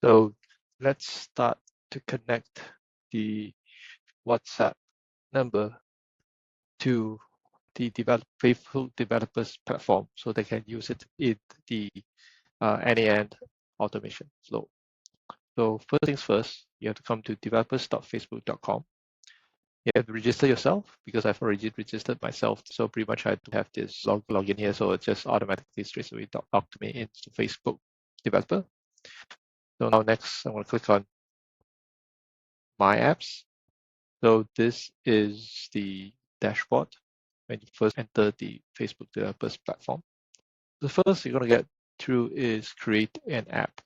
So let's start to connect the WhatsApp number to the faithful developers platform so they can use it in the N8N automation flow. So first things first, you have to come to developers.facebook.com. You have to register yourself because I've already registered myself. So pretty much I do have this login here. So it just automatically straight away talk to me into Facebook developer. So now next, I'm going to click on My Apps. So this is the dashboard when you first enter the Facebook developers platform. The first you're going to get through is create an app.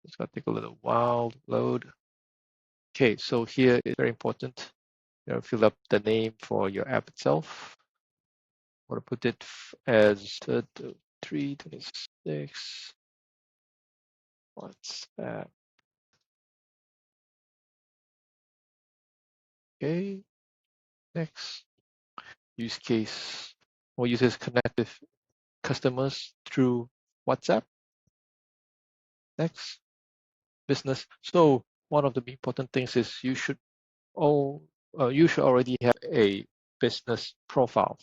It's going to take a little while to load. Okay, so here it's very important. You know, fill up the name for your app itself. I'm going to put it as 326 WhatsApp. Okay, next use case. More users connect with customers through WhatsApp. Next, business. So one of the important things is you should already have a business profile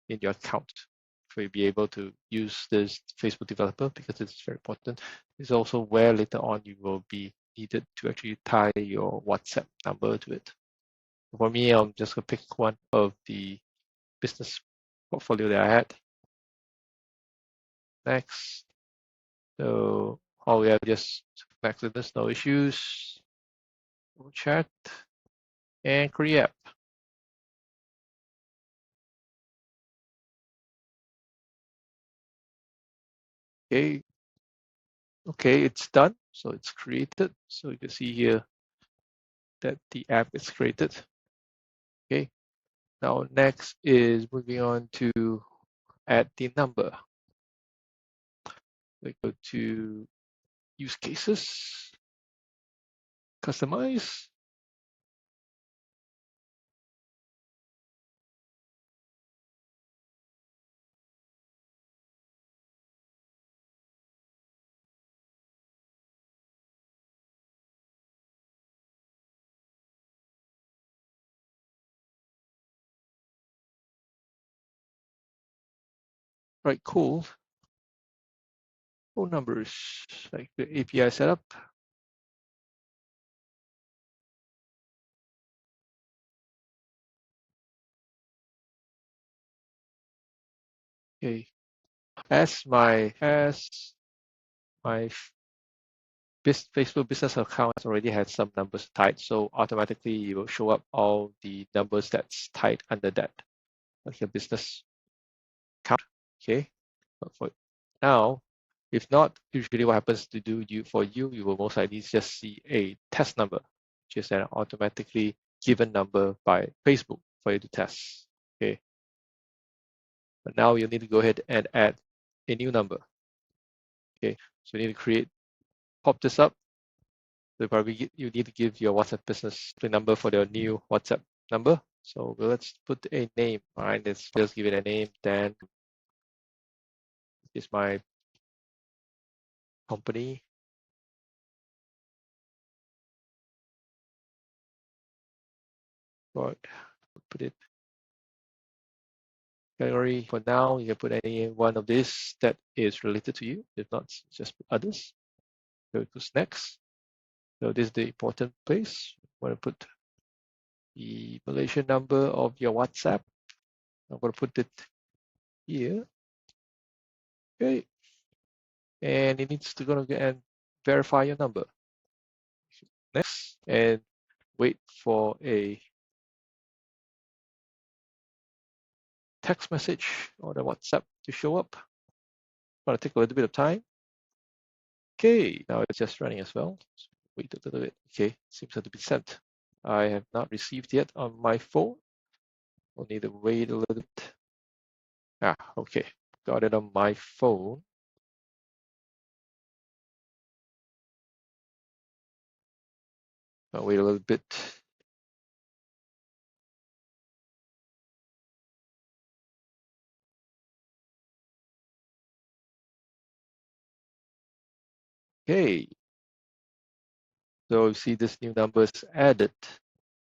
in your account for you to be able to use this Facebook developer because it's very important. It's also where later on you will be needed to actually tie your WhatsApp number to it. For me, I'm just gonna pick one of the business portfolio that I had. Next. So all we have just connect to this, no issues. We'll check and create. Okay. Okay, it's done. So it's created. So you can see here that the app is created. Okay. Now next is moving on to add the number. We go to use cases, customize. Right, cool. Phone numbers, like the API setup. Okay. As my Facebook business account has already had some numbers tied, so automatically it will show up all the numbers that's tied under that, like your business account. Okay. But for now, if not, usually what happens to do you will most likely just see a test number, which is an automatically given number by Facebook for you to test. Okay. But now you need to go ahead and add a new number. Okay. So you need to pop this up. So you need to give your WhatsApp business the number for your new WhatsApp number. So let's put a name. All right, let's just give it a name. Dan is my company. Right. Put it category for now. You can put any one of these that is related to you. If not, just put others. Go to next. So this is the important place. I'm going to put the Malaysian number of your WhatsApp. I'm going to put it here. Okay. And it needs to go and verify your number. Next, and wait for a text message or the WhatsApp to show up. Gonna take a little bit of time. Okay, now it's just running as well. So wait a little bit. Okay, seems to have been sent. I have not received yet on my phone. I'll need to wait a little bit. Okay, got it on my phone. I'll wait a little bit. Okay, so you see this new number is added.